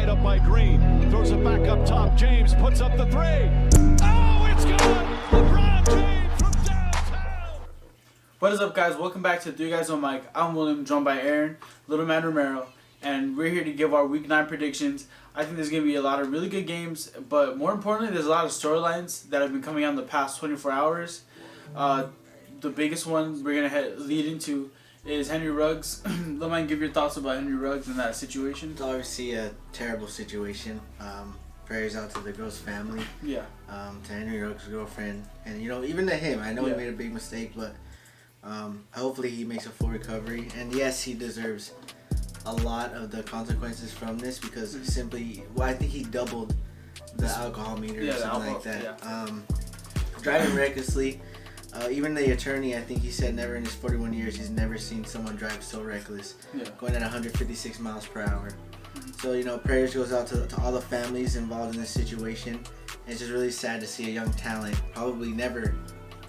tied up by Green. Throws it back up top. James puts up the three. Oh, it's good! LeBron James from downtown. What is up, guys? Welcome back to Three Guys on Mic. I'm William, joined by Aaron, Little Man Romero, and we're here to give our Week 9 predictions. I think there's going to be a lot of really good games, but more importantly, there's a lot of storylines that have been coming out in the past 24 hours. The biggest one we're going to lead into is Henry Ruggs. Let me give your thoughts about Henry Ruggs and that situation. It's obviously a terrible situation. Prayers out to the girl's family. Yeah. To Henry Ruggs' girlfriend. And, even to him. I know he made a big mistake, but hopefully he makes a full recovery. And, yes, he deserves a lot of the consequences from this because I think he doubled the alcohol meter or something like that. Yeah. Driving recklessly. Even the attorney, I think he said never in his 41 years he's never seen someone drive so reckless, going at 156 miles per hour. So, prayers goes out to all the families involved in this situation. It's just really sad to see a young talent he's probably never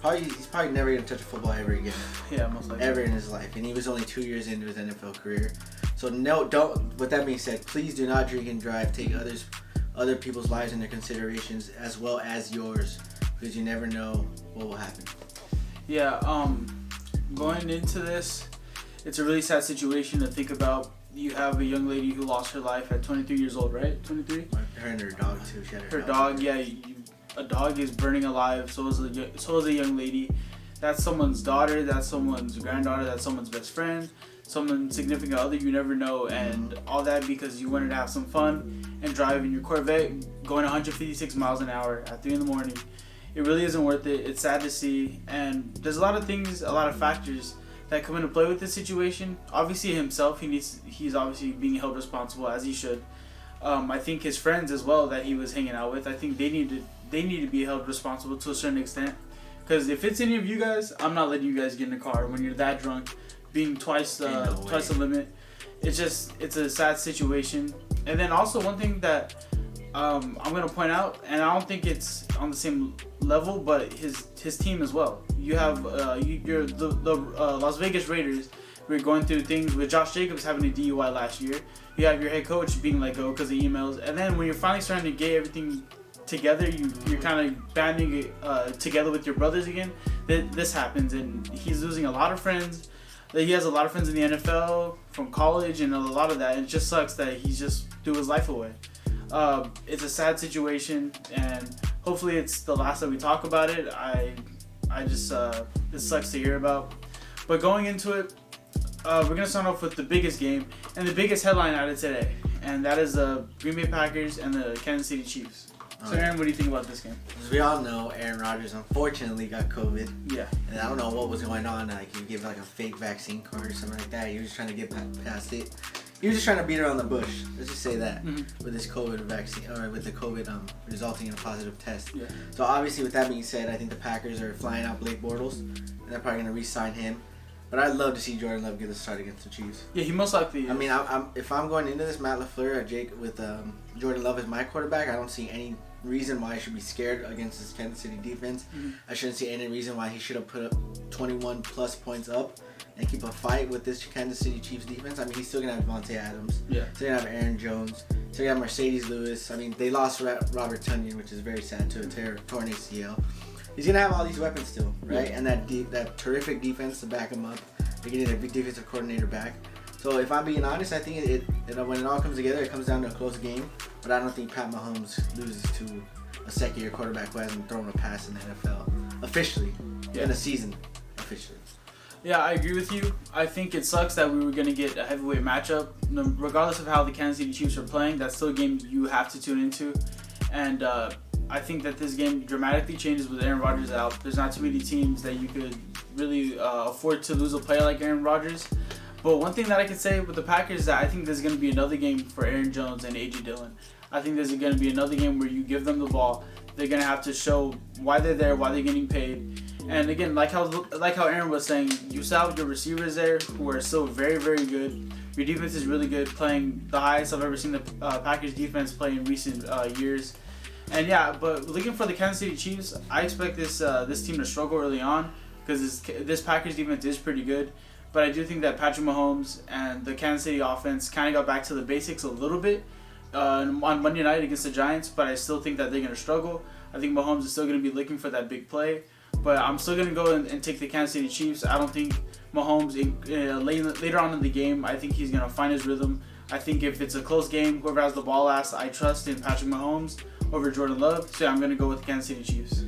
going to touch a football ever again. Yeah, most likely. Ever in his life. And he was only 2 years into his NFL career. So, with that being said, please do not drink and drive. Take other people's lives into considerations as well as yours because you never know what will happen. Yeah, going into this, it's a really sad situation to think about. You have a young lady who lost her life at 23 years old, right? 23? Her and her dog, too. She had her dog, yeah. A dog is burning alive, so is a young lady. That's someone's daughter, that's someone's granddaughter, that's someone's best friend, someone's significant other, you never know. And all that because you wanted to have some fun and drive in your Corvette going 156 miles an hour at 3 in the morning. It really isn't worth it. It's sad to see. And there's a lot of things, a lot of factors that come into play with this situation. Obviously himself, he's obviously being held responsible as he should. I think his friends as well that he was hanging out with, I think they need to be held responsible to a certain extent. Because if it's any of you guys, I'm not letting you guys get in a car when you're that drunk, being twice the limit. It's a sad situation. And then also one thing that I'm gonna point out, and I don't think it's on the same level, but his team as well. You have you're the Las Vegas Raiders. We're going through things with Josh Jacobs having a DUI last year. You have your head coach being let go because of emails, and then when you're finally starting to get everything together, you're kind of banding it together with your brothers again. This happens, and he's losing a lot of friends. He has a lot of friends in the NFL from college, and a lot of that. And it just sucks that he's just threw his life away. It's a sad situation, and hopefully it's the last that we talk about it. It sucks to hear about. But going into it, we're going to start off with the biggest game and the biggest headline out of today, and that is the Green Bay Packers and the Kansas City Chiefs. So Aaron, what do you think about this game? As we all know, Aaron Rodgers unfortunately got COVID. Yeah. And I don't know what was going on. Like he gave a fake vaccine card or something like that. He was trying to get past it. He was just trying to beat around the bush. Let's just say that with this COVID vaccine, or with the COVID resulting in a positive test. Yeah. So obviously, with that being said, I think the Packers are flying out Blake Bortles, and they're probably going to re-sign him. But I'd love to see Jordan Love get the start against the Chiefs. Yeah, he most likely is. I mean, if I'm going into this, Matt LaFleur or Jake with Jordan Love as my quarterback, I don't see any reason why I should be scared against this Kansas City defense. I shouldn't see any reason why he should have put up 21 plus points up and keep a fight with this Kansas City Chiefs defense. I mean, he's still going to have Devontae Adams. Yeah. Still going to have Aaron Jones. Still going to have Mercedes Lewis. I mean, they lost Robert Tonyan, which is very sad, to a torn ACL. He's going to have all these weapons still, right? Yeah. And that terrific defense to back him up. They're getting a big defensive coordinator back. So if I'm being honest, I think when it all comes together, it comes down to a close game. But I don't think Pat Mahomes loses to a second-year quarterback who hasn't thrown a pass in the NFL officially in a season officially. Yeah, I agree with you. I think it sucks that we were going to get a heavyweight matchup. Regardless of how the Kansas City Chiefs are playing, that's still a game you have to tune into. And I think that this game dramatically changes with Aaron Rodgers out. There's not too many teams that you could really afford to lose a player like Aaron Rodgers. But one thing that I can say with the Packers is that I think there's going to be another game for Aaron Jones and A.J. Dillon. I think there's going to be another game where you give them the ball. They're going to have to show why they're there, why they're getting paid. And again, like how Aaron was saying, you still have your receivers there who are still very, very good. Your defense is really good, playing the highest I've ever seen the Packers defense play in recent years. And yeah, but looking for the Kansas City Chiefs, I expect this team to struggle early on because this Packers defense is pretty good. But I do think that Patrick Mahomes and the Kansas City offense kind of got back to the basics a little bit. on Monday night against the Giants, but I still think that they're going to struggle. I think Mahomes is still going to be looking for that big play, but I'm still going to go and take the Kansas City Chiefs. I don't think Mahomes, later on in the game, I think he's going to find his rhythm. I think if it's a close game, whoever has the ball last, I trust in Patrick Mahomes over Jordan Love, so I'm going to go with the Kansas City Chiefs.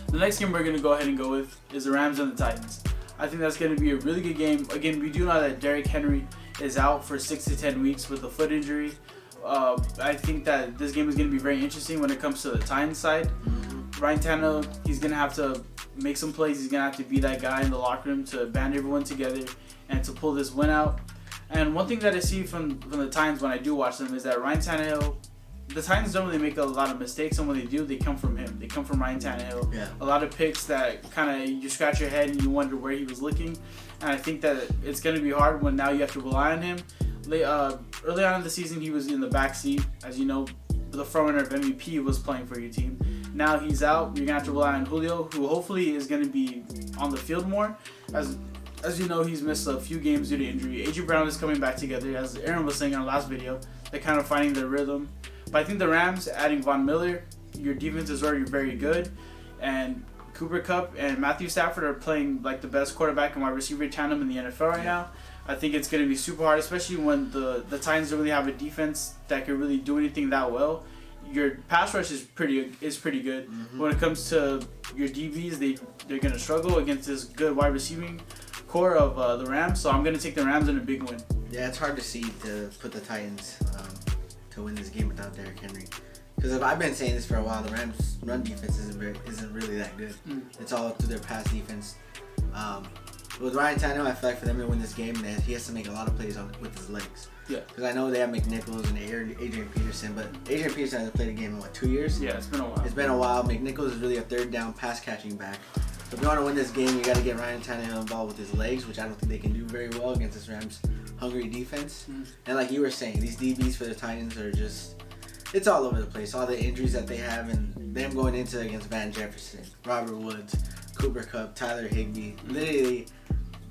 The next game we're going to go ahead and go with is the Rams and the Titans. I think that's going to be a really good game. Again, we do know that Derrick Henry is out for 6 to 10 weeks with a foot injury. I think that this game is going to be very interesting when it comes to the Titans side. Ryan Tannehill, he's going to have to make some plays. He's going to have to be that guy in the locker room to band everyone together and to pull this win out. And one thing that I see from the Titans when I do watch them is that Ryan Tannehill, the Titans don't really make a lot of mistakes, and when they do, they come from him. They come from Ryan Tannehill. Yeah. A lot of picks that kind of you scratch your head and you wonder where he was looking. And I think that it's going to be hard when now you have to rely on him. Early on in the season, he was in the backseat. As you know, the frontrunner of MVP was playing for your team. Now he's out. You're going to have to rely on Julio, who hopefully is going to be on the field more. As you know, he's missed a few games due to injury. A.J. Brown is coming back together. As Aaron was saying in our last video, they're kind of finding their rhythm. But I think the Rams, adding Von Miller, your defense is already very good. And Cooper Kupp and Matthew Stafford are playing like the best quarterback and wide receiver tandem in the NFL right now. I think it's going to be super hard, especially when the Titans don't really have a defense that can really do anything that well. Your pass rush is pretty good. Mm-hmm. When it comes to your DBs, they're going to struggle against this good wide receiving core of the Rams. So I'm going to take the Rams in a big win. Yeah, it's hard to see to put the Titans to win this game without Derrick Henry. Because I've been saying this for a while, the Rams' run defense isn't really that good. It's all through their pass defense. With Ryan Tannehill, I feel like for them to win this game, he has to make a lot of plays with his legs. Yeah. Because I know they have McNichols and Adrian Peterson, but Adrian Peterson hasn't played a game in, 2 years? Yeah, it's been a while. It's been a while. McNichols is really a third down pass catching back. So if you want to win this game, you got to get Ryan Tannehill involved with his legs, which I don't think they can do very well against this Rams hungry defense. And like you were saying, these DBs for the Titans are just, it's all over the place. All the injuries that they have and them going into against Van Jefferson, Robert Woods, Cooper Kupp, Tyler Higbee, literally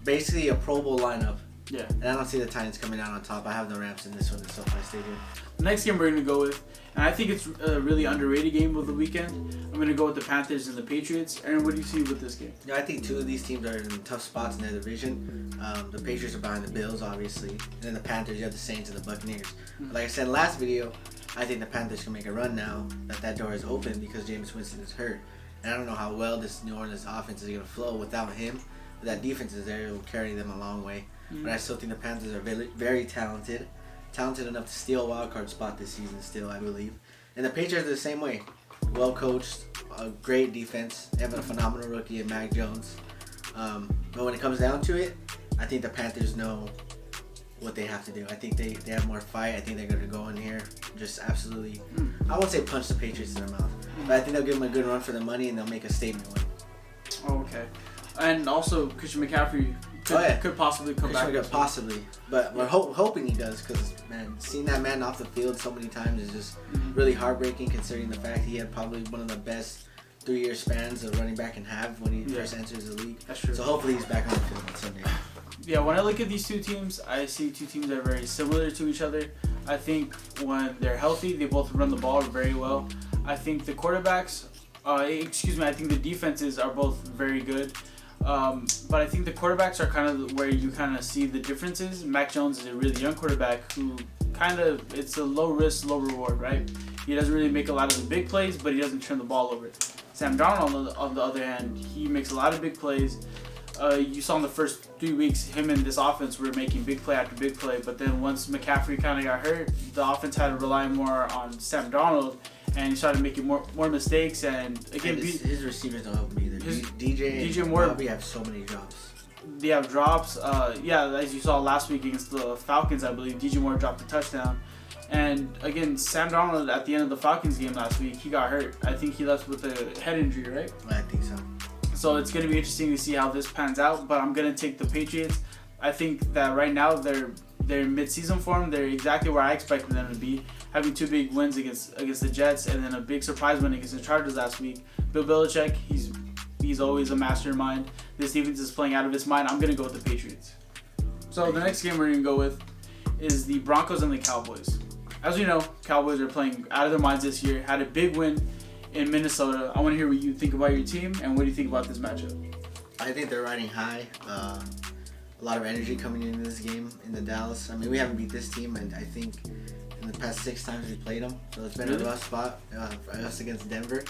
basically a Pro Bowl lineup. Yeah. And I don't see the Titans coming out on top. I have the Rams in this one at SoFi Stadium. The next game we're going to go with, and I think it's a really underrated game of the weekend, I'm going to go with the Panthers and the Patriots. Aaron, what do you see with this game? Yeah, I think two of these teams are in tough spots in their division. The Patriots are behind the Bills, obviously. And then the Panthers, you have the Saints and the Buccaneers. But like I said in the last video, I think the Panthers can make a run now that door is open because Jameis Winston is hurt. And I don't know how well this New Orleans offense is going to flow without him. But that defense is there. It will carry them a long way. But I still think the Panthers are very, very talented. Talented enough to steal a wild card spot this season still, I believe. And the Patriots are the same way. Well coached, a great defense. They have a phenomenal rookie in Mac Jones. But when it comes down to it, I think the Panthers know what they have to do. I think they have more fight. I think they're going to go in here just absolutely, I won't say punch the Patriots in their mouth. But I think they'll give them a good run for the money and they'll make a statement win. Oh, okay. And also, Christian McCaffrey could possibly come back. Possibly. But we're hoping he does because, man, seeing that man off the field so many times is just really heartbreaking considering the fact he had probably one of the best 3-year spans of running back and have when he first enters the league. That's true. So hopefully he's back on the field on Sunday. Yeah, when I look at these two teams, I see two teams that are very similar to each other. I think when they're healthy, they both run the ball very well. I think the quarterbacks, I think the defenses are both very good. But I think the quarterbacks are kind of where you kind of see the differences. Mac Jones is a really young quarterback who it's a low risk, low reward, right? He doesn't really make a lot of the big plays, but he doesn't turn the ball over. Sam Darnold, on the other hand, he makes a lot of big plays. You saw in the first 3 weeks, him and this offense were making big play after big play. But then once McCaffrey kind of got hurt, the offense had to rely more on Sam Darnold. And he started making more mistakes. And again, his receivers don't help him either. DJ Moore, Bobby have so many drops. They have drops. As you saw last week against the Falcons, I believe DJ Moore dropped a touchdown. And again, Sam Darnold at the end of the Falcons game last week, he got hurt. I think he left with a head injury, right? I think so. So it's going to be interesting to see how this pans out. But I'm going to take the Patriots. I think that right now they're mid-season form. They're exactly where I expected them to be, having 2 big wins against the Jets and then a big surprise win against the Chargers last week. Bill Belichick, he's always a mastermind. This defense is playing out of its mind. I'm going to go with the Patriots. So the next game we're going to go with is the Broncos and the Cowboys. as we know, Cowboys are playing out of their minds this year. Had a big win in Minnesota. I want to hear what you think about your team and what do you think about this matchup. I think they're riding high. A lot of energy coming into this game in the Dallas. I mean, we haven't beat this team, and I think in the past 6 times we played them, so it's been a rough spot for us against Denver.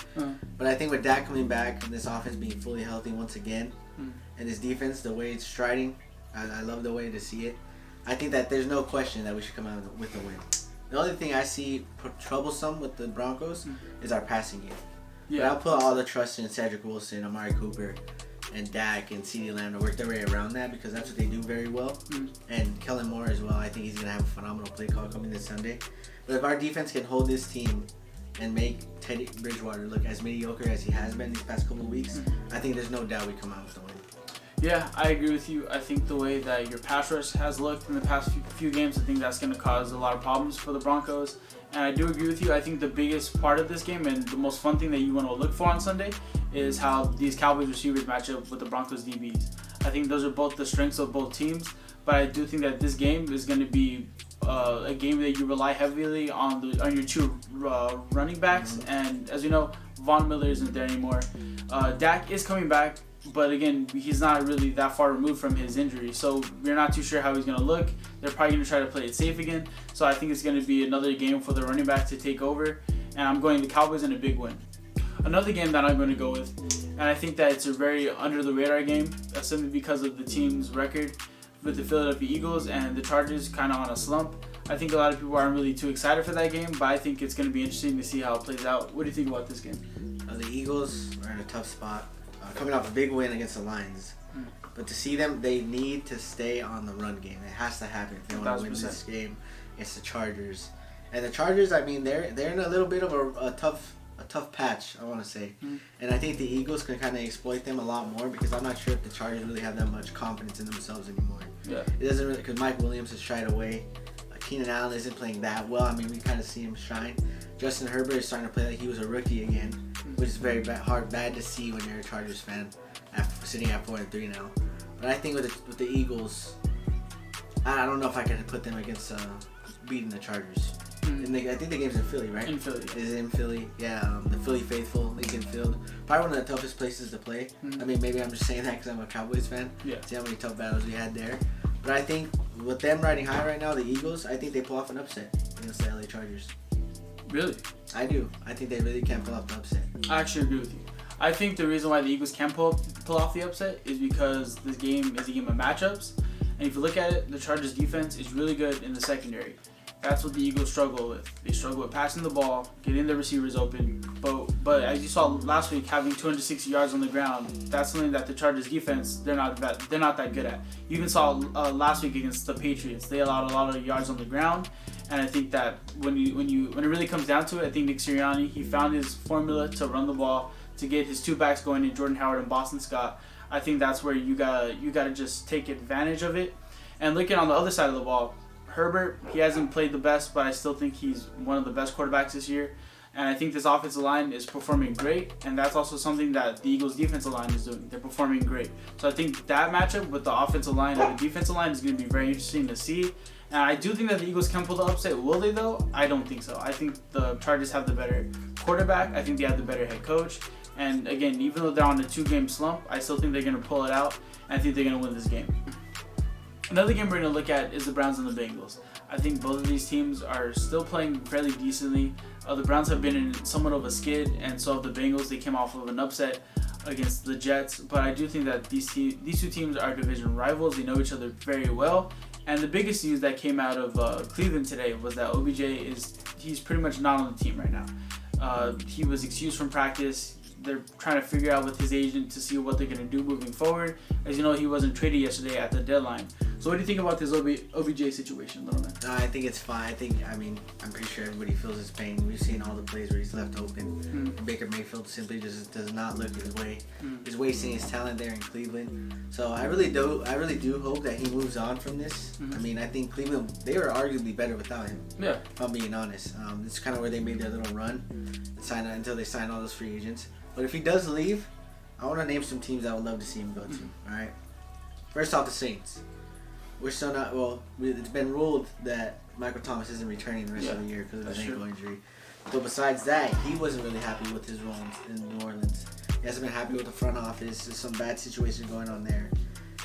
But I think with Dak coming back and this offense being fully healthy once again, and this defense, the way it's striding, I love the way to see it. I think that there's no question that we should come out with a win. The only thing I see troublesome with the Broncos is our passing game. Yeah. But I'll put all the trust in Cedric Wilson, Amari Cooper, and Dak and CeeDee Lamb to work their way around that because that's what they do very well. And Kellen Moore as well. I think he's going to have a phenomenal play call coming this Sunday. But if our defense can hold this team and make Teddy Bridgewater look as mediocre as he has been these past couple of weeks, I think there's no doubt we come out with the win. Yeah, I agree with you. I think the way that your pass rush has looked in the past few games, I think that's going to cause a lot of problems for the Broncos. And I do agree with you. I think the biggest part of this game and the most fun thing that you want to look for on Sunday is how these Cowboys receivers match up with the Broncos DBs. I think those are both the strengths of both teams, but I do think that this game is going to be a game that you rely heavily on your 2 running backs. And as you know, Von Miller isn't there anymore. Dak is coming back, but again, he's not really that far removed from his injury, so we're not too sure how he's going to look. They're probably going to try to play it safe again, so I think it's going to be another game for the running back to take over, and I'm going the Cowboys in a big win. Another game that I'm going to go with, and I think that it's a very under-the-radar game, simply because of the team's record with the Philadelphia Eagles and the Chargers kind of on a slump. I think a lot of people aren't really too excited for that game, but I think it's going to be interesting to see how it plays out. What do you think about this game? The Eagles are in a tough spot. Coming off a big win against the Lions. But to see them, they need to stay on the run game. It has to happen if they want to win this game against the Chargers. And the Chargers, I mean, they're in a little bit of a tough patch, I want to say. And I think the Eagles can kind of exploit them a lot more because I'm not sure if the Chargers really have that much confidence in themselves anymore. Yeah. It doesn't really, because Mike Williams has shied away. Keenan Allen isn't playing that well. I mean, we kind of see him shine. Justin Herbert is starting to play like he was a rookie again, which is very bad to see when you're a Chargers fan, sitting at 4-3 now. But I think with the Eagles, I don't know if I can put them against beating the Chargers. And I think the game's in Philly, right? In Philly. Is in Philly? Yeah, the Philly faithful, Lincoln Field. Probably one of the toughest places to play. I mean, maybe I'm just saying that because I'm a Cowboys fan. Yeah. See how many tough battles we had there. But I think with them riding high right now, the Eagles, I think they pull off an upset against the LA Chargers. Really? I do. I think they really can pull off the upset. I actually agree with you. I think the reason why the Eagles can pull off the upset is because this game is a game of matchups. And if you look at it, the Chargers defense is really good in the secondary. That's what the Eagles struggle with. They struggle with passing the ball, getting the receivers open. But as you saw last week, having 260 yards on the ground, that's something that the Chargers defense they're not that good at. You even saw last week against the Patriots, they allowed a lot of yards on the ground. And I think that when it really comes down to it, I think Nick Sirianni, he found his formula to run the ball, to get his 2 backs going in Jordan Howard and Boston Scott. I think that's where you gotta just take advantage of it. And looking on the other side of the ball, Herbert, he hasn't played the best, but I still think he's one of the best quarterbacks this year. And I think this offensive line is performing great, and that's also something that the Eagles' defensive line is doing. They're performing great. So I think that matchup with the offensive line and the defensive line is going to be very interesting to see. And I do think that the Eagles can pull the upset. Will they, though? I don't think so. I think the Chargers have the better quarterback. I think they have the better head coach. And again, even though they're on a 2-game slump, I still think they're going to pull it out, and I think they're going to win this game. Another game we're going to look at is the Browns and the Bengals. I think both of these teams are still playing fairly decently. The Browns have been in somewhat of a skid, and so have the Bengals. They came off of an upset against the Jets, but I do think that these 2 teams are division rivals. They know each other very well. And the biggest news that came out of Cleveland today was that OBJ he's pretty much not on the team right now. He was excused from practice. They're trying to figure out with his agent to see what they're going to do moving forward. As you know, he wasn't traded yesterday at the deadline. So what do you think about this OBJ situation, little man? I think it's fine. I'm pretty sure everybody feels his pain. We've seen all the plays where he's left open. Baker Mayfield simply just does not look his way. He's wasting his talent there in Cleveland. So I really do hope that he moves on from this. I mean, I think Cleveland, they were arguably better without him. Yeah. If I'm being honest. It's kind of where they made their little run until they signed all those free agents. But if he does leave, I want to name some teams I would love to see him go to. All right. First off, the Saints. We're still not. Well, it's been ruled that Michael Thomas isn't returning the rest of the year because of his ankle injury. But besides that, he wasn't really happy with his role in New Orleans. He hasn't been happy with the front office. There's some bad situation going on there.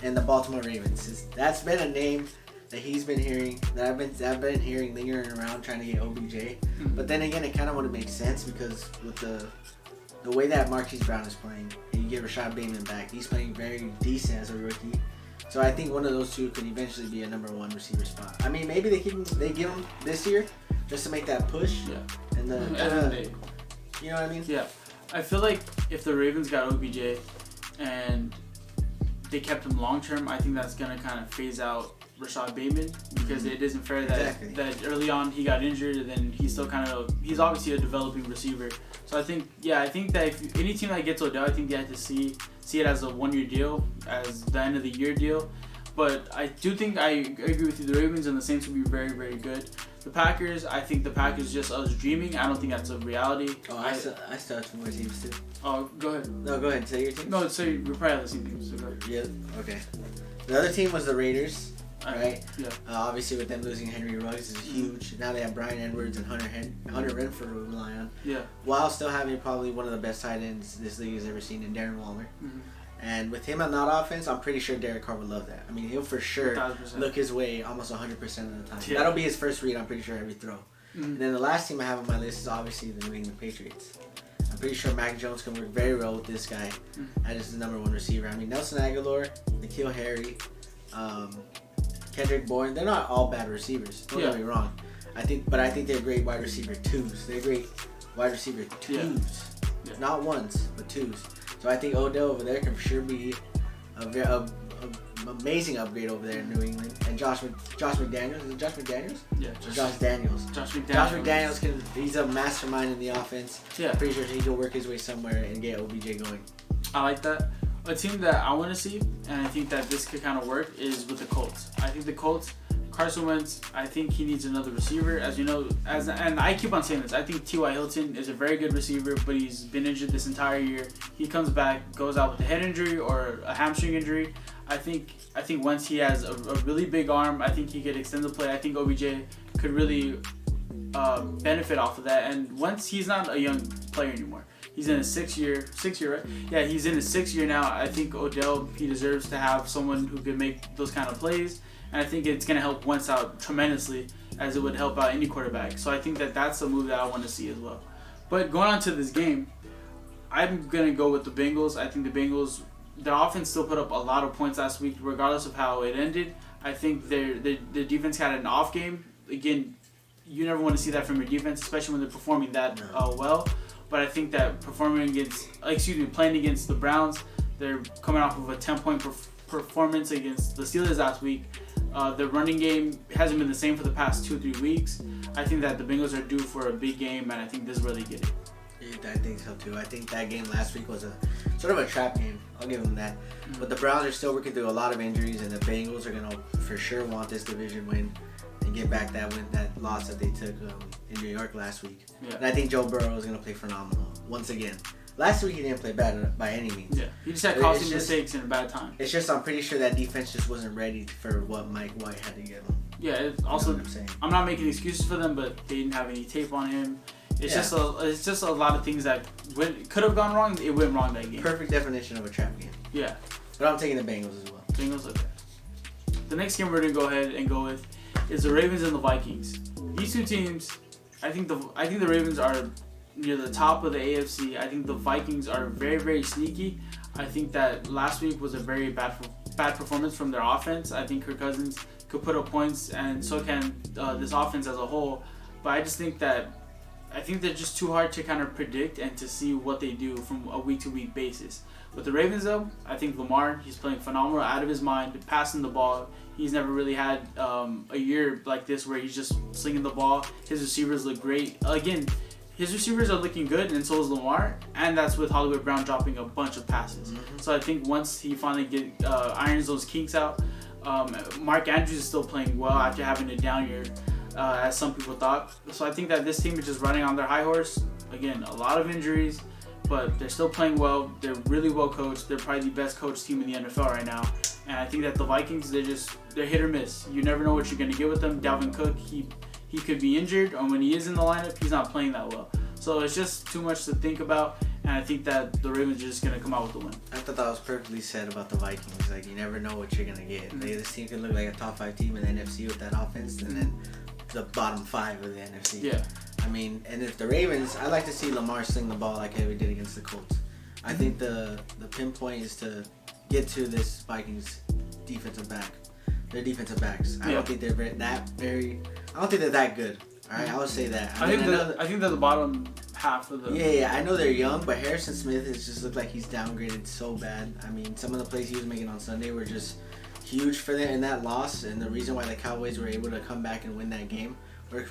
And the Baltimore Ravens. That's been a name that he's been hearing, that I've been hearing lingering around trying to get OBJ. Mm-hmm. But then again, it kind of would have made sense because with the way that Marquise Brown is playing, and you get Rashad Bateman back, he's playing very decent as a rookie. So I think one of those two could eventually be a number one receiver spot. I mean, maybe they give him this year just to make that push. Yeah. And you know what I mean? Yeah. I feel like if the Ravens got OBJ and they kept him long term, I think that's gonna kind of phase out Rashad Bateman because it isn't fair that early on he got injured and then he's obviously a developing receiver. So I think that if any team that gets Odell, I think they have to see it as a 1-year deal, as the end of the year deal. But I do think I agree with you. The Ravens and the Saints will be very, very good. The Packers, I think the Packers just us dreaming. I don't think that's a reality. Oh, I still have two more teams too. Oh, go ahead. No, go ahead. Say your team. No, say we're probably have the same teams. So go ahead. Yeah. Okay. The other team was the Raiders. Right? Yeah. Obviously, with them losing Henry Ruggs is huge. Now they have Bryan Edwards and Hunter Renfrow to rely on. Yeah. While still having probably one of the best tight ends this league has ever seen in Darren Waller. Mm-hmm. And with him on that offense, I'm pretty sure Derek Carr would love that. I mean, he'll for sure 1,000%. Look his way almost 100% of the time. Yeah. That'll be his first read, I'm pretty sure, every throw. Mm-hmm. And then the last team I have on my list is obviously the New England Patriots. I'm pretty sure Mac Jones can work very well with this guy as the number one receiver. I mean, Nelson Aguilar, N'Keal Harry, Kendrick Bourne, they're not all bad receivers. Don't get me wrong. I think they're great wide receiver twos. They're great wide receiver twos. Yeah. Not ones, but twos. So I think Odell over there can for sure be a amazing upgrade over there in New England. And Josh McDaniels. Is it Josh McDaniels? Yeah. Josh Daniels. Josh McDaniels he's a mastermind in the offense. Yeah. Pretty sure he can work his way somewhere and get OBJ going. I like that. A team that I want to see, and I think that this could kind of work, is with the Colts. I think the Colts, Carson Wentz, I think he needs another receiver. As you know, and I keep on saying this, I think T.Y. Hilton is a very good receiver, but he's been injured this entire year. He comes back, goes out with a head injury or a hamstring injury. I think Wentz, he has a really big arm. I think he could extend the play. I think OBJ could really benefit off of that. And Wentz, he's not a young player anymore. He's in his sixth year, right? Yeah, he's in his 6th year now. I think Odell, he deserves to have someone who can make those kind of plays. And I think it's going to help Wentz out tremendously, as it would help out any quarterback. So I think that that's a move that I want to see as well. But going on to this game, I'm going to go with the Bengals. I think the Bengals, their offense still put up a lot of points last week, regardless of how it ended. I think their defense had an off game. Again, you never want to see that from your defense, especially when they're performing that well. But I think that playing against the Browns, they're coming off of a 10-point performance against the Steelers last week. The running game hasn't been the same for the past 2-3 weeks. I think that the Bengals are due for a big game, and I think this is where they get it. Yeah, I think so too. I think that game last week was a sort of a trap game. I'll give them that. Mm-hmm. But the Browns are still working through a lot of injuries, and the Bengals are going to for sure want this division win and get back that loss that they took in New York last week. Yeah. And I think Joe Burrow is going to play phenomenal once again. Last week he didn't play bad by any means. Yeah, he just had costly mistakes in a bad time. It's just I'm pretty sure that defense just wasn't ready for what Mike White had to give him. Yeah, it's also, you know what I'm saying? I'm not making excuses for them, but they didn't have any tape on him. It's just a lot of things that could have gone wrong. It went wrong that game. Perfect definition of a trap game. Yeah. But I'm taking the Bengals as well. Bengals, okay. The next game we're gonna go ahead and go with is the Ravens and the Vikings. These two teams, I think the Ravens are near the top of the AFC. I think the Vikings are very, very sneaky. I think that last week was a very bad performance from their offense. I think Kirk Cousins could put up points, and so can this offense as a whole. But I just think that they're just too hard to kind of predict and to see what they do from a week-to-week basis. With the Ravens, though, I think Lamar, he's playing phenomenal, out of his mind, passing the ball. He's never really had a year like this where he's just slinging the ball. His receivers look great. Again, his receivers are looking good, and so is Lamar, and that's with Hollywood Brown dropping a bunch of passes. Mm-hmm. So I think once he finally irons those kinks out, Mark Andrews is still playing well after having a down year, as some people thought. So I think that this team is just running on their high horse. Again, a lot of injuries, but they're still playing well. They're really well coached. They're probably the best coached team in the NFL right now. And I think that the Vikings, they're hit or miss. You never know what you're going to get with them. Dalvin Cook, he could be injured, and when he is in the lineup, he's not playing that well. So it's just too much to think about, and I think that the Ravens are just going to come out with the win. I thought that was perfectly said about the Vikings. Like, you never know what you're going to get. Like, this team could look like a top 5 team in the NFC with that offense, and then the bottom 5 of the NFC. Yeah. I mean, and if the Ravens, I like to see Lamar sling the ball like we did against the Colts. I think the pinpoint is to get to this Vikings defensive back. Their defensive backs. I don't think they're I don't think they're that good. All right, I would say that. I think they're the bottom half of the. Yeah. I know they're young, but Harrison Smith has just looked like he's downgraded so bad. I mean, some of the plays he was making on Sunday were just huge for them in that loss, and the reason why the Cowboys were able to come back and win that game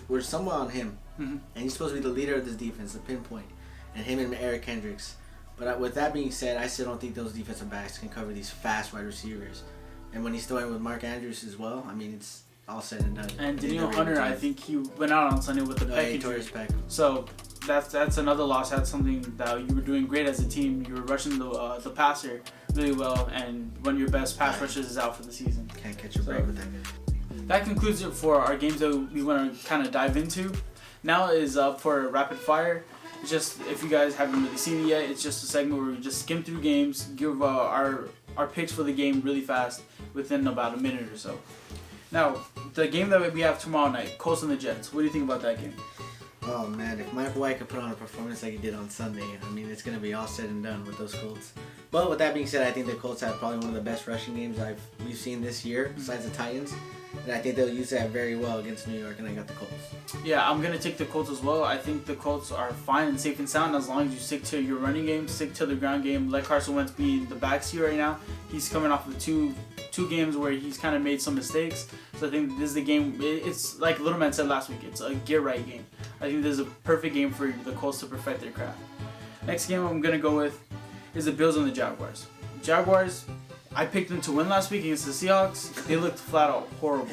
were somewhat on him. And he's supposed to be the leader of this defense, the pinpoint, and him and Eric Hendricks. But with that being said, I still don't think those defensive backs can cover these fast wide receivers. And when he's throwing with Mark Andrews as well, I mean, it's all said and done. And Daniel Hunter, I think he went out on Sunday with the pec injury. So that's another loss. That's something that you were doing great as a team. You were rushing the passer really well, and one of your best pass rushers is out for the season. Can't catch a break with that guy. That concludes it for our games that we want to kind of dive into. Now is up for rapid fire. It's just, if you guys haven't really seen it yet, it's just a segment where we just skim through games, give our picks for the game really fast within about a minute or so. Now, the game that we have tomorrow night, Colts and the Jets. What do you think about that game? Oh man, if Mike White could put on a performance like he did on Sunday, I mean, it's gonna be all said and done with those Colts. But with that being said, I think the Colts have probably one of the best rushing games we've seen this year, besides the Titans. And I think they'll use that very well against New York, and I got the Colts. Yeah, I'm going to take the Colts as well. I think the Colts are fine and safe and sound as long as you stick to your running game, stick to the ground game. Let Carson Wentz be the backseat right now. He's coming off of two games where he's kind of made some mistakes. So I think this is the game. It's like Little Man said last week. It's a get-right game. I think this is a perfect game for the Colts to perfect their craft. Next game I'm going to go with is the Bills and the Jaguars. Jaguars, I picked them to win last week against the Seahawks. They looked flat out horrible.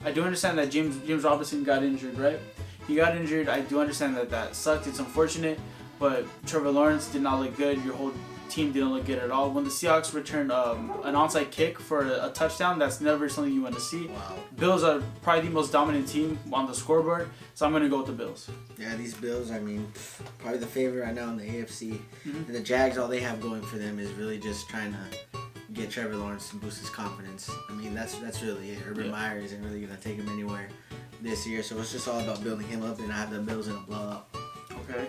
I do understand that James Robinson got injured, right? He got injured. I do understand that sucked. It's unfortunate. But Trevor Lawrence did not look good. Your whole team didn't look good at all. When the Seahawks returned an onside kick for a touchdown, that's never something you want to see. Wow. Bills are probably the most dominant team on the scoreboard, so I'm going to go with the Bills. Yeah, these Bills, I mean, probably the favorite right now in the AFC. And the Jags, all they have going for them is really just trying to get Trevor Lawrence to boost his confidence. I mean, that's really it. Urban Meyer isn't really going to take him anywhere this year, so it's just all about building him up, and I have the Bills in a blowout. Okay.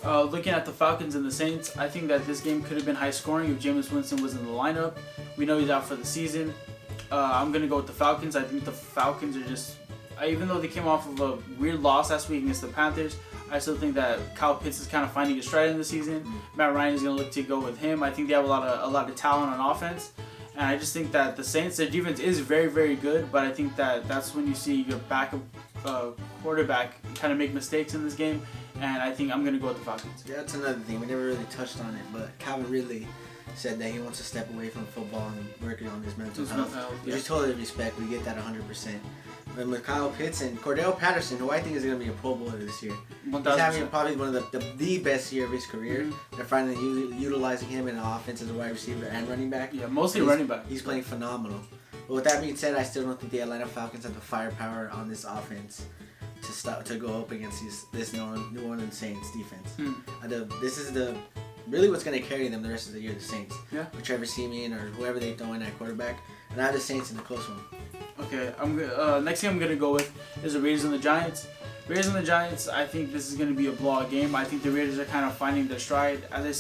Looking at the Falcons and the Saints, I think that this game could have been high scoring if Jameis Winston was in the lineup. We know he's out for the season. I'm going to go with the Falcons. I think the Falcons are just, even though they came off of a weird loss last week against the Panthers, I still think that Kyle Pitts is kind of finding his stride in the season. Matt Ryan is going to look to go with him. I think they have a lot of talent on offense. And I just think that the Saints, their defense is very, very good, but I think that that's when you see your backup quarterback kind of make mistakes in this game, and I think I'm going to go with the Falcons. Yeah, that's another thing. We never really touched on it, but Calvin Ridley said that he wants to step away from football and work on his mental health. Which is totally respect. We get that 100%. And with Kyle Pitts and Cordell Patterson, who I think is going to be a Pro Bowler this year. 1,000%. He's having probably one of the best year of his career. They're finally utilizing him in the offense as a wide receiver and running back. Yeah, mostly running back. He's playing phenomenal. But with that being said, I still don't think the Atlanta Falcons have the firepower on this offense to go up against this New Orleans Saints defense. This is really what's going to carry them the rest of the year, the Saints. Yeah. With Trevor Siemian or whoever they throw in at quarterback. And I have the Saints in a close one. Okay, next game I'm going to go with is the Raiders and the Giants. Raiders and the Giants, I think this is going to be a blowout game. I think the Raiders are kind of finding their stride. As I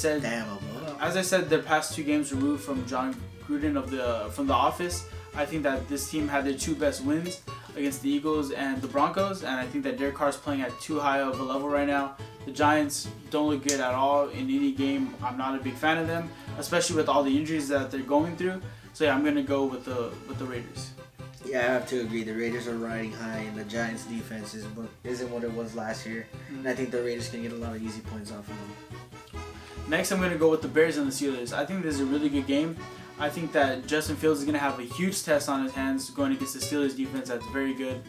said, their past 2 games removed from John Gruden from the office. I think that this team had their 2 best wins against the Eagles and the Broncos, and I think that Derek Carr's playing at too high of a level right now. The Giants don't look good at all in any game. I'm not a big fan of them, especially with all the injuries that they're going through. So yeah, I'm going to go with the Raiders. Yeah, I have to agree. The Raiders are riding high, and the Giants' defense isn't what it was last year. And I think the Raiders can get a lot of easy points off of them. Next, I'm going to go with the Bears and the Steelers. I think this is a really good game. I think that Justin Fields is going to have a huge test on his hands going against the Steelers defense that's very good.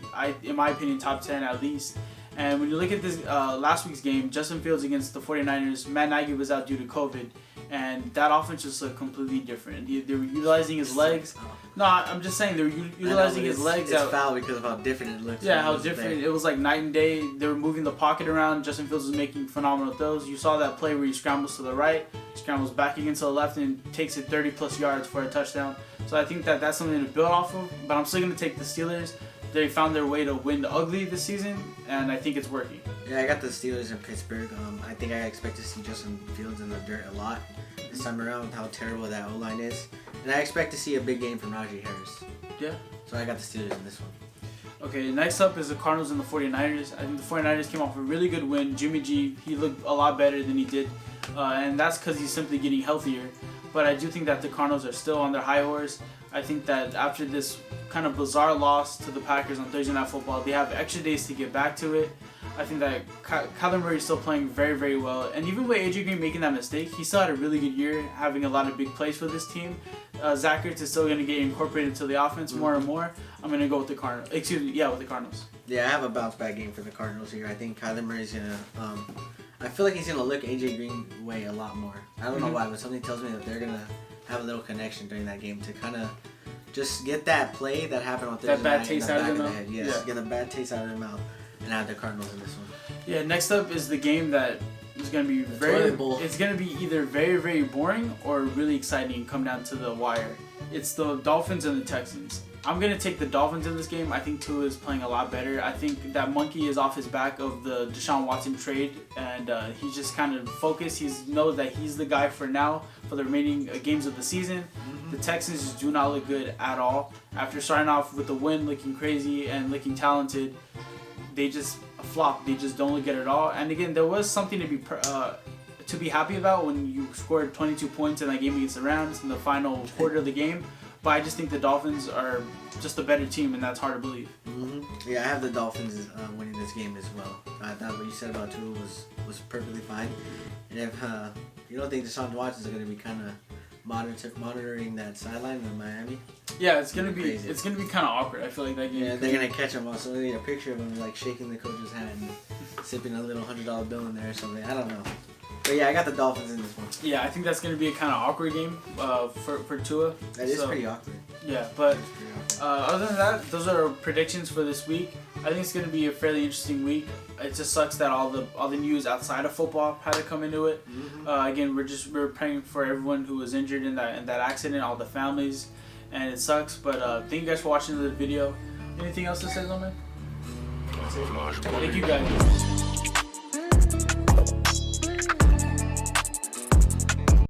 In my opinion, top 10 at least. And when you look at this last week's game, Justin Fields against the 49ers, Matt Nagy was out due to COVID. and that offense just looked completely different. They were utilizing his legs. No, I'm just saying they were utilizing his legs. It's foul because of how different it looks. Yeah, how different. It was like night and day. They were moving the pocket around. Justin Fields was making phenomenal throws. You saw that play where he scrambles to the right, scrambles back against the left, and takes it 30-plus yards for a touchdown. So I think that's something to build off of. But I'm still going to take the Steelers. They found their way to win ugly this season, and I think it's working. Yeah, I got the Steelers in Pittsburgh. I think I expect to see Justin Fields in the dirt a lot this time around with how terrible that O-line is. And I expect to see a big game from Najee Harris. Yeah. So I got the Steelers in this one. Okay, next up is the Cardinals and the 49ers. I think the 49ers came off a really good win. Jimmy G, he looked a lot better than he did, and that's because he's simply getting healthier. But I do think that the Cardinals are still on their high horse. I think that after this kind of bizarre loss to the Packers on Thursday Night Football, they have extra days to get back to it. I think that Kyler Murray is still playing very, very well. And even with AJ Green making that mistake, he still had a really good year, having a lot of big plays for this team. Zach Ertz is still going to get incorporated into the offense more and more. I'm going to go with the Cardinals. With the Cardinals. Yeah, I have a bounce back game for the Cardinals here. I think Kyler Murray's going to... I feel like he's going to look AJ Green way a lot more. I don't know why, but something tells me that they're going to have a little connection during that game to kind of just get that play that happened on Thursday night. That bad taste out of their mouth. Yes, get a bad taste out of their mouth and have the Cardinals in this one. Yeah, next up is the game that is going to be it's going to be either very, very boring or really exciting and come down to the wire. It's the Dolphins and the Texans. I'm going to take the Dolphins in this game. I think Tua is playing a lot better. I think that monkey is off his back of the Deshaun Watson trade, and he's just kind of focused. He knows that he's the guy for now for the remaining games of the season. The Texans just do not look good at all. After starting off with the win looking crazy and looking talented, they just flop. They just don't look good at all. And again, there was something to be happy about when you scored 22 points in that game against the Rams in the final quarter of the game. But I just think the Dolphins are just a better team, and that's hard to believe. Yeah, I have the Dolphins winning this game as well. I thought what you said about Tua was perfectly fine. And if you don't think Deshaun Watson is going to be kind of monitoring that sideline in Miami? Yeah, it's gonna be kind of awkward. I feel like that game. Yeah, they're gonna catch him. Also, they need a picture of him like shaking the coach's hand and sipping a little $100 bill in there or something. I don't know. But yeah, I got the Dolphins in this one. Yeah, I think that's going to be a kind of awkward game for Tua. That is pretty awkward. Yeah, but other than that, those are our predictions for this week. I think it's going to be a fairly interesting week. It just sucks that all the news outside of football had to come into it. Again, we're praying for everyone who was injured in that accident, all the families, and it sucks. But thank you guys for watching the video. Anything else to say, Loman? Thank you guys.